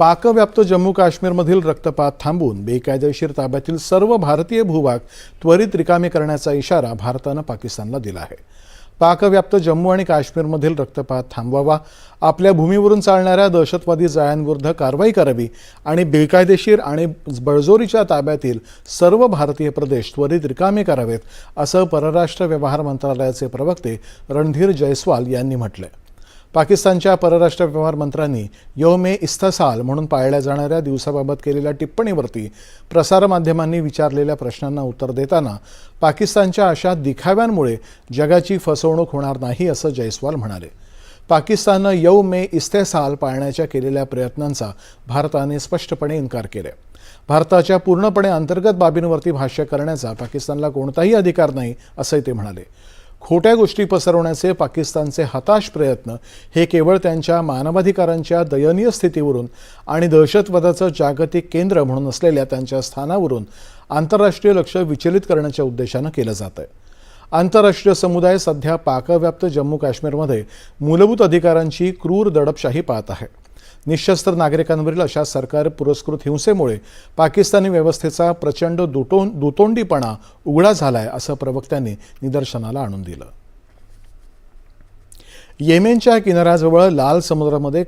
पाकव्याप्त जम्मू काश्मीरमधील रक्तपात थांबवून बेकायदेशीर ताब्यातील सर्व भारतीय भूभाग त्वरित रिकामे करण्याचा इशारा भारतानं पाकिस्तानला दिला आहे। पाकव्याप्त जम्मू आणि काश्मीरमधील रक्तपात थांबवावा, आपल्या भूमीवरून चालणाऱ्या दहशतवादी जाळ्यांविरुद्ध कारवाई करावी आणि बेकायदेशीर आणि बळजोरीच्या ताब्यातील सर्व भारतीय प्रदेश त्वरित रिकामे करावेत, असं परराष्ट्र व्यवहार मंत्रालयाचे प्रवक्ते रणधीर जयस्वाल यांनी म्हटलंय। पाकिस्तानच्या परराष्ट्र व्यवहार मंत्र्यांनी यौम-ए-इस्तेसाल म्हणून पाळल्या जाणाऱ्या दिवसाबाबत केलेल्या टिप्पणीवरती प्रसारमाध्यमांनी विचारलेल्या प्रश्नांना उत्तर देताना पाकिस्तानच्या अशा दिखाव्यांमुळे जगाची फसवणूक होणार नाही असं जयस्वाल म्हणाले। पाकिस्ताननं यौम-ए-इस्तेसाल पाळण्याच्या केलेल्या प्रयत्नांचा भारताने स्पष्टपणे इन्कार केलाय। भारताच्या पूर्णपणे अंतर्गत बाबींवरती भाष्य करण्याचा पाकिस्तानला कोणताही अधिकार नाही असंही ते म्हणाले। खोट्या गोष्टी पसरवण्याचे पाकिस्तानचे हताश प्रयत्न हे केवळ त्यांच्या मानवाधिकारांच्या दयनीय स्थितीवरून आणि दहशतवादाचं जागतिक केंद्र म्हणून असलेल्या त्यांच्या स्थानावरून आंतरराष्ट्रीय लक्ष विचलित करण्याच्या उद्देशानं केलं जात आहे। आंतरराष्ट्रीय समुदाय सध्या पाकव्याप्त जम्मू काश्मीरमध्ये मूलभूत अधिकारांची क्रूर दडपशाही पाहत आहे। निशस्त्र नागरिकांवरील अशा सरकार पुरस्कृत हिंसेमुळे पाकिस्तानी व्यवस्थेचा प्रचंड दुतोंडीपणा उघडा झालाय असं प्रवक्त्यांनी निदर्शनाला आणून दिलं। येमेनच्या किनाऱ्याजवळ लाल समुद्रामध्ये